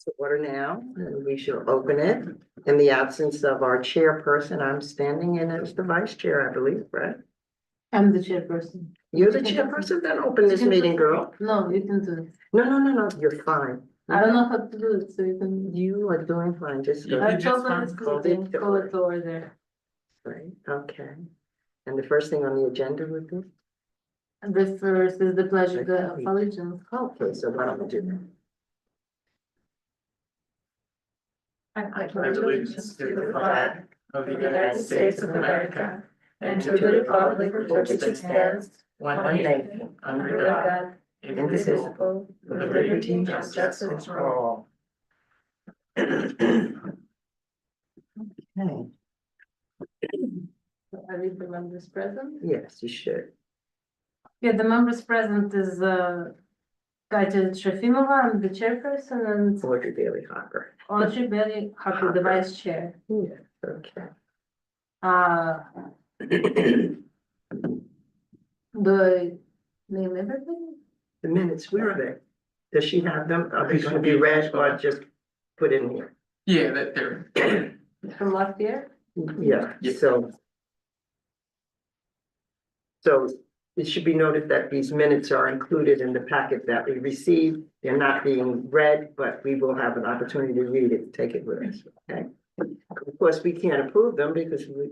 to order now, and we shall open it. In the absence of our chairperson, I'm standing in as the vice chair, I believe, right? I'm the chairperson. You're the chairperson, then open this meeting, girl. No, you can do it. No, you're fine. I don't know how to do it, so you can. You are doing fine, just go. I told them it's Call meeting, it to call it to order. Right, okay. And the first thing on the agenda would be? And the first is the pledge of the allegiance. Okay, so why don't we do that? I pledge allegiance to the flag of the United States of America and to the republic for which it stands, one nation, under God, indivisible, with liberty and justice for all. Okay. I read the members present. Yes, you should. Yeah, the members present is Katya Trofimova, I'm the chairperson, and Audrey Bailey Hopper. Audrey Bailey Harper, the vice chair. Yeah, okay. The name everything? The minutes, where are they? Does she have them? Are they gonna be read or just put in here? Yeah, that they're. From last year? Yeah, Yeah. So it should be noted that these minutes are included in the packet that we received. They're not being read, but we will have an opportunity to read it, take it with us, okay? Of course, we can't approve them because you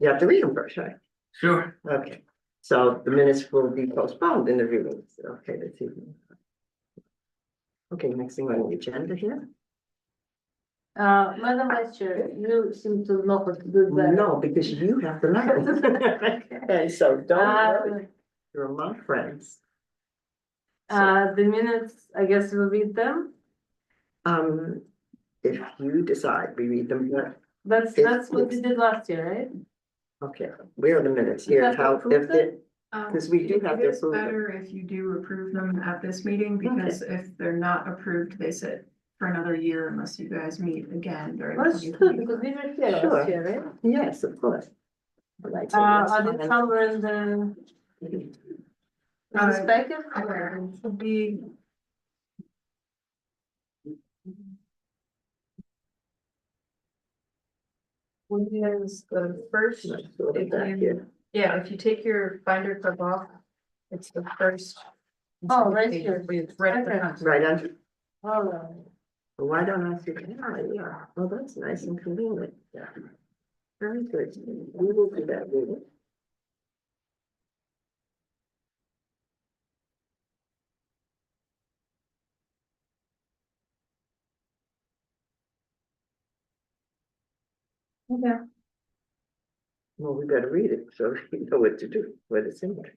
have to read them first, right? Sure. Okay, so the minutes will be postponed in the readings, okay, this evening. Okay, next thing on the agenda here. Madam Vice Chair, you seem to know how to do that. No, because you have to learn. Okay, so don't worry, you're my friends. The minutes, I guess we'll read them. If you decide, we read them, but That's what we did last year, right? okay, where are the minutes We here? have to How, approve if them? it, because we do have to It is approve them. better if you do approve them at this meeting, because if they're not approved, they sit for another year unless you guys meet again during. That's true, 2021. because we were here Sure. last year, right? Yes, of course. Right, so let's Are they find- somewhere in the packet? It should be. What is the first? Let's sort it If back you, here. yeah, if you take your binder clip off, it's the first. Oh, right here. It's right at the Okay. front. Right under, All right. why don't I see, yeah, well, that's nice and convenient, yeah. Very good, we will do that, we will. Okay. Well, we better read it, so we know what to do, what it's in there.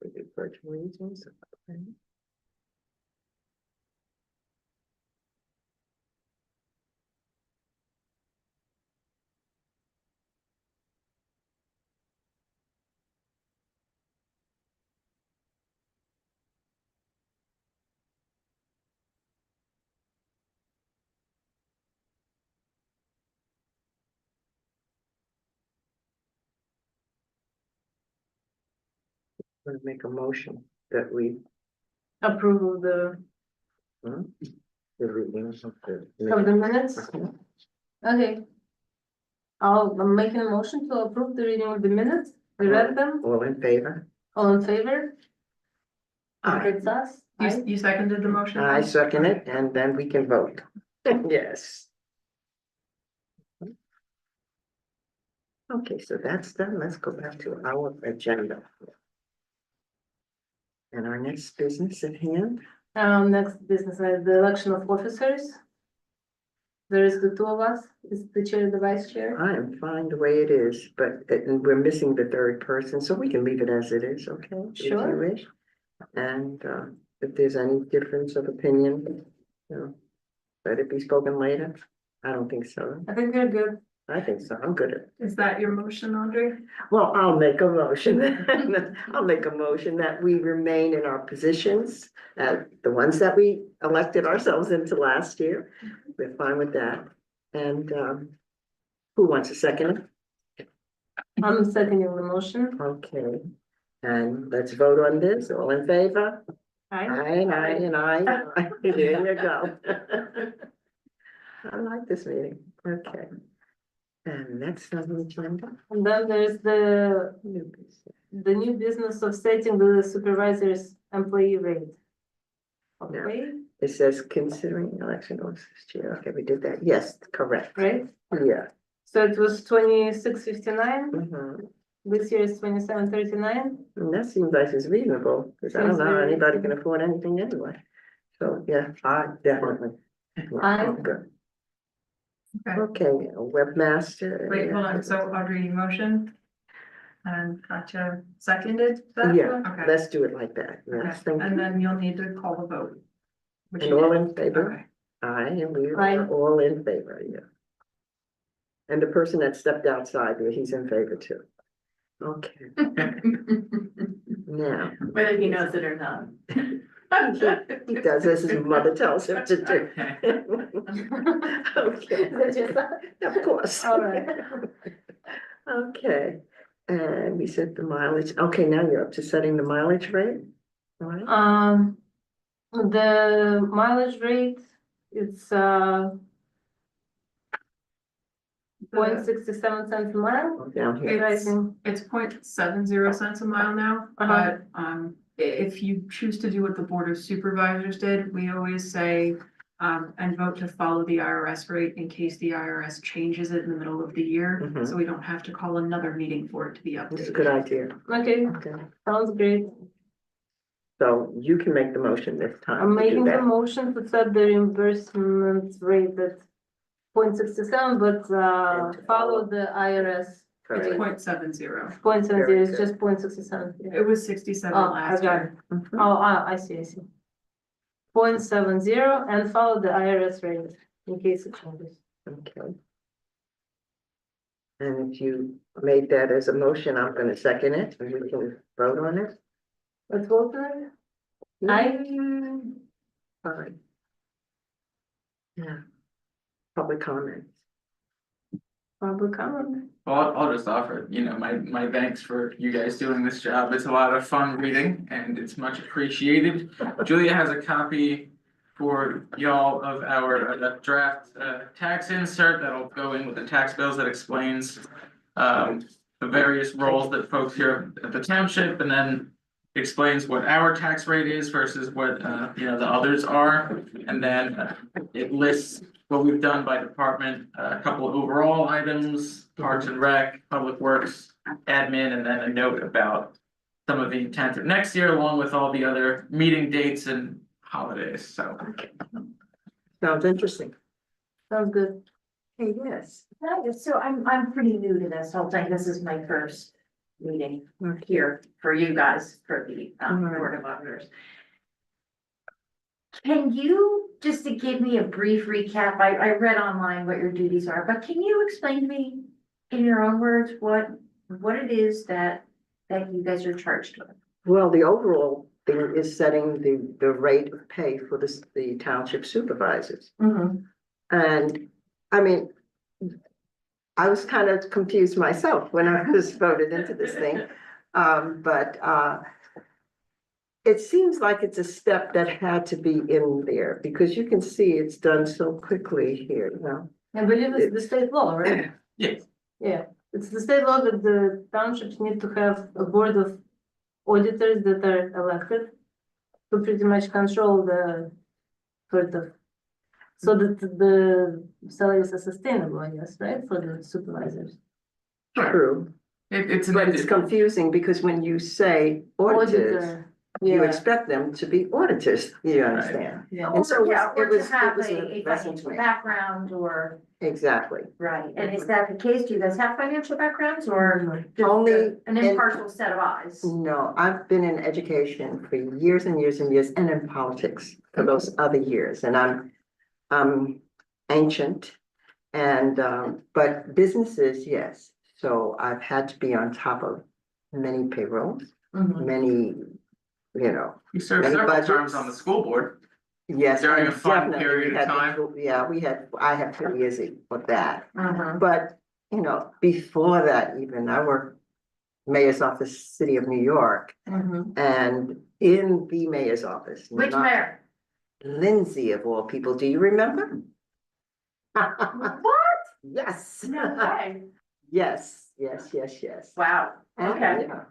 We do virtual meetings, okay. I'm gonna make a motion that we, Approval of the the readings of the. minutes? Okay. I'm making a motion to approve the reading of the minutes. We read them. All in favor? All in favor? Aye. It's us. Aye. You seconded the motion? I second it, and then we can vote. Yes. Okay, so that's done. Let's go back to our agenda. And our next business at hand, Next business is the election of officers. There is the two of us, is the chair, the vice chair. I am fine the way it is, but and we're missing the third person, so we can leave it as it is, okay? If you Sure. wish. And if there's any difference of opinion, let it be spoken later. I don't think so. I think we're good. I think so. I'm good at it. Is that your motion, Audrey? Well, I'll make a motion. I'll make a motion that we remain in our positions, the ones that we elected ourselves into last year. We're fine with that. And who wants a second? I'm seconding the motion. Okay. And let's vote on this. All in favor? Aye. Aye. There you go. I like this meeting. Okay. And next on the agenda. And then there's the New business. new business of setting the supervisor's employee rate. Yeah. Okay, It says considering election officers chair. Okay, we did that. Yes, correct. right? Yeah. So it was 26.59, Mhm. this year is 27.39. And that seems like it's reasonable, because I don't Seems know how very anybody reasonable. can afford anything anyway. So, yeah, I definitely. Aye. Good. Okay, Okay, a webmaster. wait, hold on, so Audrey motion. And Katja seconded that? Yeah, Okay. let's do it like that. Okay, Yes, thank and you. then you'll need to call the vote. which And you all did. in favor? Okay. Aye, and we Aye. are all in favor, yeah. And the person that stepped outside, he's in favor too. Okay, now, Whether he knows it or not. he does as his mother tells him to do. Okay, Is that your son? of course. All right. Okay, and we set the mileage, okay, now you're up to setting the mileage rate, all right? The mileage rate, it's 0.67 cents a mile. Down here, I It's, think. it's 0.70 cents a mile now, Uh-huh. but, if you choose to do what the Board of Supervisors did, we always say, and vote to follow the IRS rate in case the IRS changes it in the middle of the year, Mhm. so we don't have to call another meeting for it to be that's a updated. good idea, Okay, okay, sounds great. so you can make the motion this time. I'm to do making the that. motion to set the reimbursement rate at 0.67, but And to follow the IRS. It's Correct. 0.70. 0.70, Very it's good. just 0.67. Yeah. It was 67 Oh, I last got year. it. Mhm. Oh, I see, I see. 0.70 and follow the IRS rate in case it changes. Okay. And if you made that as a motion, I'm gonna second it, and we can vote on it. Let's vote on it. Aye. Fine. Yeah. Public comment. Public comment. Well, I'll just offer, my thanks for you guys doing this job. It's a lot of fun reading and it's much appreciated. Julia has a copy for y'all of our draft tax insert that'll go in with the tax bills that explains the various roles that folks here at the township, and then explains what our tax rate is versus what the others are. And then it lists what we've done by department, a couple of overall items, Parks and Rec, Public Works, Admin, and then a note about some of the intent of next year, along with all the other meeting dates and holidays, so. Sounds interesting. Sounds good. Hey, yes. Hi, so I'm pretty new to this whole thing. This is my first meeting here for you guys, for the Alright. Board of Auditors. Can you, just to give me a brief recap, I read online what your duties are, but can you explain to me in your own words, what it is that you guys are charged with? Well, the overall thing is setting the rate of pay for the township supervisors. And, I mean, I was kind of confused myself when I was voted into this thing. But it seems like it's a step that had to be in there, because you can see it's done so quickly here, you know? I believe it's the state law, right? Yes. Yeah, it's the state law that the townships need to have a board of auditors that are elected to pretty much control the sort of, so that the salaries are sustainable, I guess, right, for the supervisors. True, It's but it's confusing because when you say auditors, Auditor, you yeah, expect them to be auditors, you understand? yeah. And so Yeah, or it was- to have it was a lesson financial to me. background or, Exactly. right, and is that the case? Do you guys have financial backgrounds or just Only an in- impartial set of eyes? No, I've been in education for years and years and years, and in politics for those other years, and I'm ancient. And, but businesses, yes, so I've had to be on top of many payrolls, many, You served Many several budgets. terms on the school board. yes. During a and fun definitely period we of had the time. school- Yeah, I had 2 years for that, Mhm. but, before that even, I worked mayor's office, city of New York, Mhm. and in the mayor's office. Which not mayor? Lindsay of all people, do you remember? What? Yes. No way. Yes, yes. Wow, And, okay. yeah.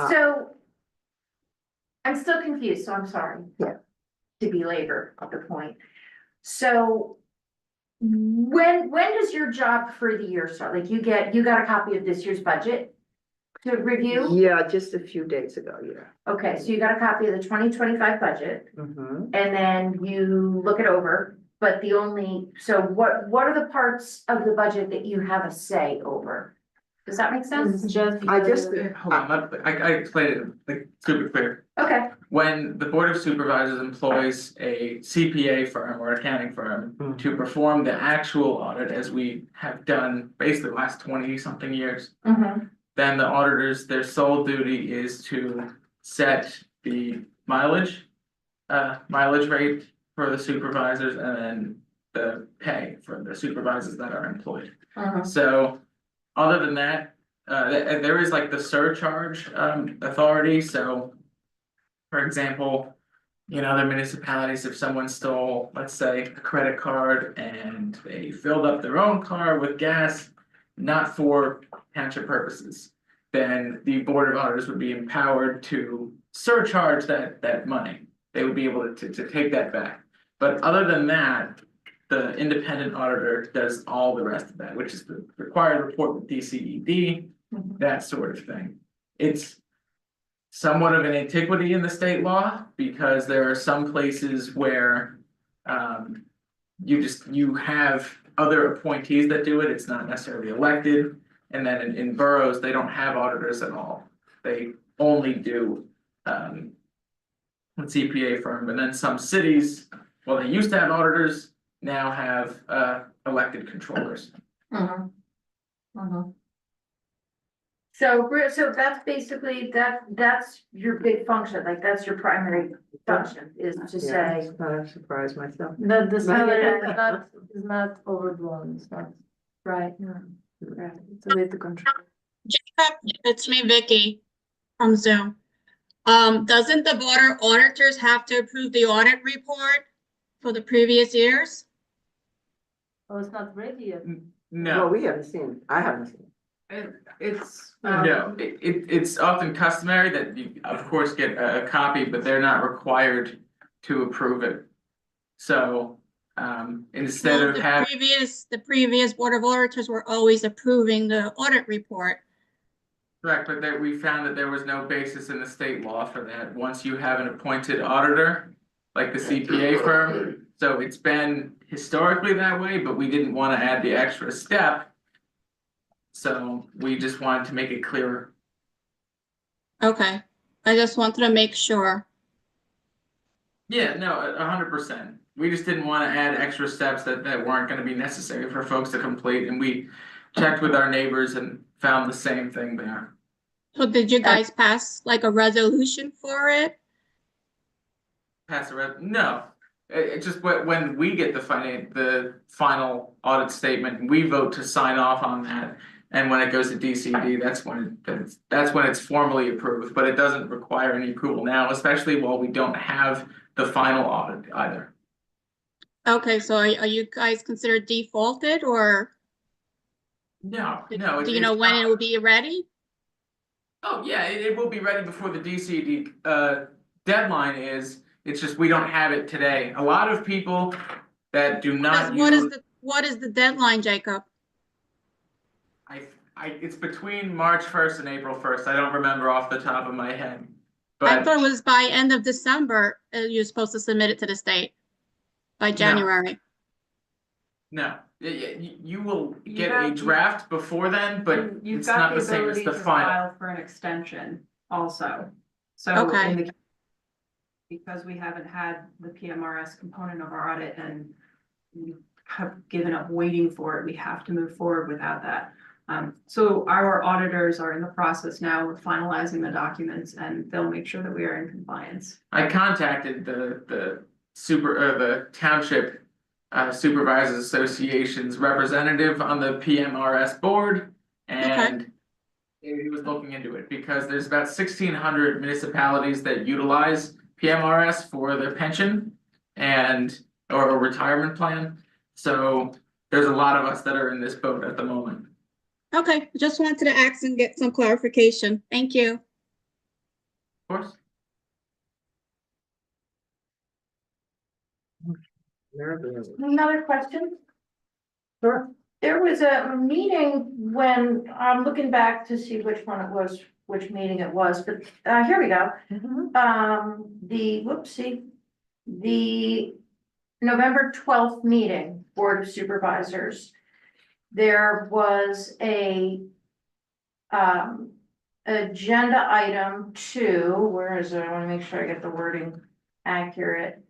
So. I'm still confused, so I'm sorry. Yeah. To belabor the point. So. When does your job for the year start? Like you got a copy of this year's budget? To review? Yeah, just a few days ago, yeah. Okay, so you got a copy of the 2025 budget Mhm. and then you look it over. But so what are the parts of the budget that you have a say over? Does that make sense? It's just. I just- Hold on, I explained it like super clear. Okay, When the Board of Supervisors employs a CPA firm or accounting firm to perform the actual audit, as we have done basically the last 20-something years, then the auditors, their sole duty is to set the mileage rate for the supervisors and then the pay for the supervisors that are employed. So, other than that, there is like the surcharge authority, so. For example, in other municipalities, if someone stole, let's say, a credit card and they filled up their own car with gas, not for township purposes, then the Board of Auditors would be empowered to surcharge that money. They would be able to take that back. But other than that, the independent auditor does all the rest of that, which is the required report with DCED, that sort of thing. It's somewhat of an antiquity in the state law, because there are some places where you have other appointees that do it, it's not necessarily elected. And then in boroughs, they don't have auditors at all, they only do a CPA firm. And then some cities, well, they used to have auditors, now have elected controllers. so that's basically, that's your big function, like that's your primary function, is to Yeah, say. it's not a surprise myself. The salary is not overblown, it's not, Right. right, it's a way to control. Jacob, it's me, Vicky, from Zoom. Doesn't the board of auditors have to approve the audit report for the previous years? Oh, it's not ready yet. Well, No, we haven't seen, I haven't seen. it's it's often customary that you, of course, get a copy, but they're not required to approve it. So, instead Well, of having. the previous board of auditors were always approving the audit report. Correct, but there, we found that there was no basis in the state law for that, once you have an appointed auditor, like the CPA firm. So it's been historically that way, but we didn't want to add the extra step. So we just wanted to make it clearer. Okay, I just wanted to make sure. Yeah, no, 100%. We just didn't want to add extra steps that weren't going to be necessary for folks to complete, and we checked with our neighbors and found the same thing there. So did you guys pass like a resolution for it? No, it just when we get the final audit statement, we vote to sign off on that. And when it goes to DCD, that's when it's formally approved, but it doesn't require any approval now, especially while we don't have the final audit either. Okay, so are you guys considered defaulted, or No. do you know when it will be ready? Oh, yeah, it will be ready before the DCD deadline is. It's just we don't have it today. A lot of people that do not use. What is the deadline, Jacob? It's between March 1st and April 1st. I don't remember off the top of my head. I But thought it was by end of December, you're supposed to submit it to the state by January. no, you will You get have- a draft before then, but You've it's got not the the same as ability the to final. file for an extension also. So Okay. in the, because we haven't had the PMRS component of our audit and we have given up waiting for it, we have to move forward without that. So our auditors are in the process now of finalizing the documents and they'll make sure that we are in compliance. I contacted the township supervisors association's representative on the PMRS board, and he was looking into it because there's about 1,600 municipalities that utilize PMRS for their pension and or a retirement plan. So there's a lot of us that are in this boat at the moment. Okay, just wanted to ask and get some clarification. Thank you. Of course. Another question? Sure. There was a meeting when, I'm looking back to see which one it was, which meeting it was, but, here we go. The November 12th meeting, Board of Supervisors. There was a agenda item 2, where is it? I wanna make sure I get the wording accurate.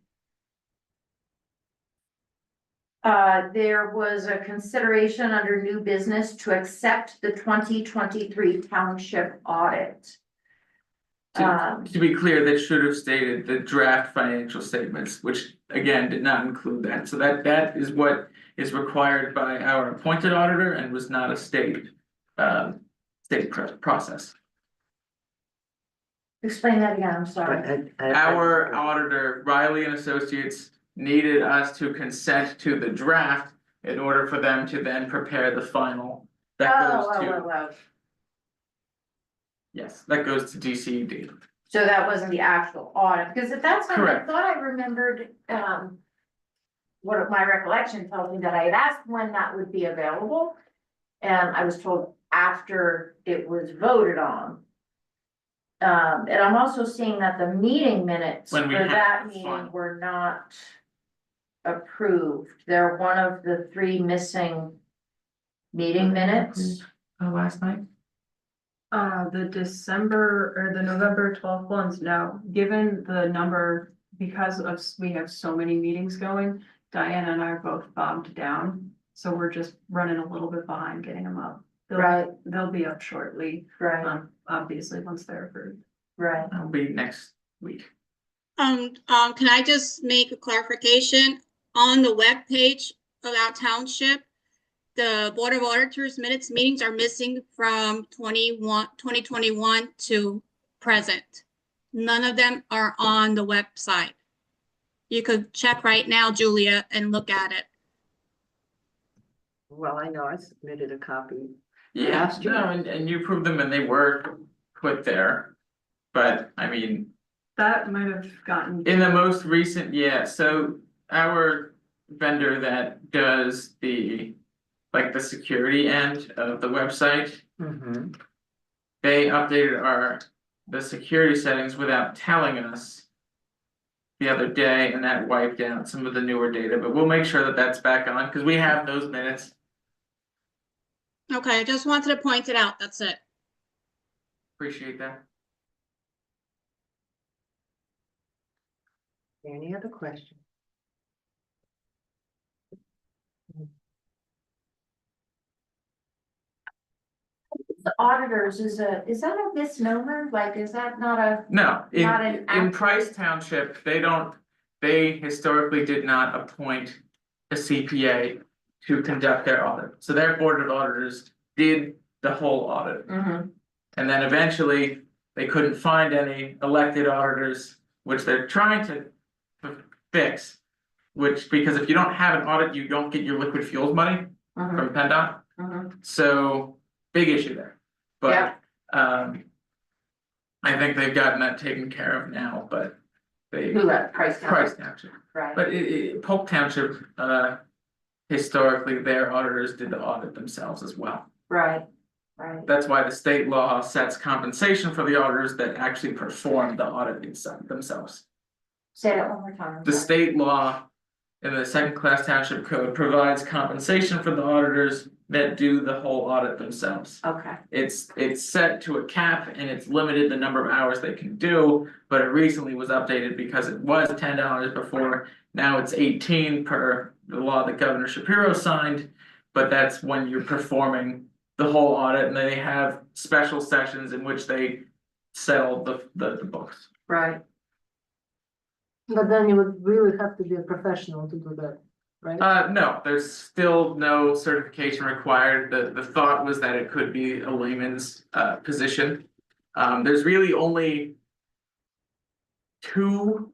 There was a consideration under new business to accept the 2023 township audit. To be clear, that should have stated the draft financial statements, which again did not include that. So that is what is required by our appointed auditor and was not a state process. Explain that again, I'm sorry. Our auditor, Riley and Associates, needed us to consent to the draft in order for them to then prepare the final. That goes to, yes, that goes to DCED. So that wasn't the actual audit, because at that time, I Correct. thought I remembered, what my recollection tells me that I had asked when that would be available. And I was told after it was voted on. And I'm also seeing that the meeting minutes for When we have that the meeting final. were not approved. They're one of the 3 missing meeting minutes. Last night? The December or the November 12th ones, no, given the number, because of, we have so many meetings going, Diana and I are both bogged down. So we're just running a little bit behind getting them up. Right. They'll be up shortly, Right, obviously, once they're approved. right. That'll be next week. Can I just make a clarification? On the webpage of our township, the Board of Auditors minutes meetings are missing from 2021 to present. None of them are on the website. You could check right now, Julia, and look at it. Well, I know I submitted a copy. Yeah, Last year. no, and you approved them and they were put there. But I mean, That might have gotten. in the most recent, yeah, so our vendor that does the, like the security end of the website, they updated the security settings without telling us the other day, and that wiped out some of the newer data, but we'll make sure that that's back on, because we have those minutes. Okay, I just wanted to point it out. That's it. Appreciate that. Any other questions? The auditors is that a misnomer? Like, is that not a, No, Not an in Price Township, they historically did not appoint a CPA to conduct their audit. So their board of auditors did the whole audit. Mhm. And then eventually, they couldn't find any elected auditors, which they're trying to fix. Which, because if you don't have an audit, you don't get your liquid fuels money Mhm. from PennDOT. Mhm. So, big issue there. Yeah. But, I think they've gotten that taken care of now, but they, Who at Price Price Township? Township, Right, but Polk Township, historically, their auditors did the audit themselves as well. right, right. That's why the state law sets compensation for the auditors that actually perform the audit themselves. Say that one more time. I'm The sorry. state law in the second class township code provides compensation for the auditors that do the whole audit themselves. Okay, It's set to a cap and it's limited the number of hours they can do, but it recently was updated because it was $10 before. Now it's 18 per the law that Governor Shapiro signed, but that's when you're performing the whole audit and they have special sessions in which they settle the books. right. But then you would really have to be a professional to do that. right? No, there's still no certification required. The thought was that it could be a layman's position. There's really only 2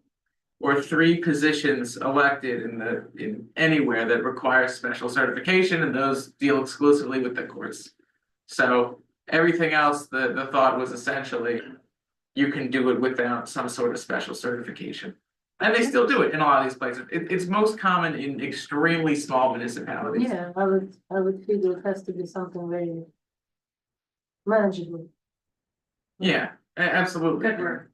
or 3 positions elected in anywhere that require special certification, and those deal exclusively with the courts. So everything else, the thought was essentially you can do it without some sort of special certification. And they still do it in a lot of these places. It's most common in extremely small municipalities. Yeah, I would figure it has to be something very manageable. Yeah, absolutely. Good work.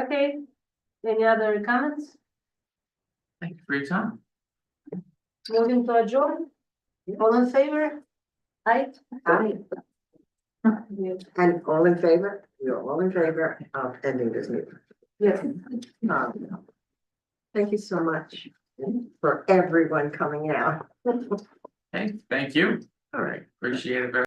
Okay, any other comments? Thank you for your time. Moving to adjourn? All in favor? Aye? Aye. Yes. And all in favor? You're all in favor of ending this meeting. Yes. Thank you so much for everyone coming out. Okay, thank you. All right. Appreciate it very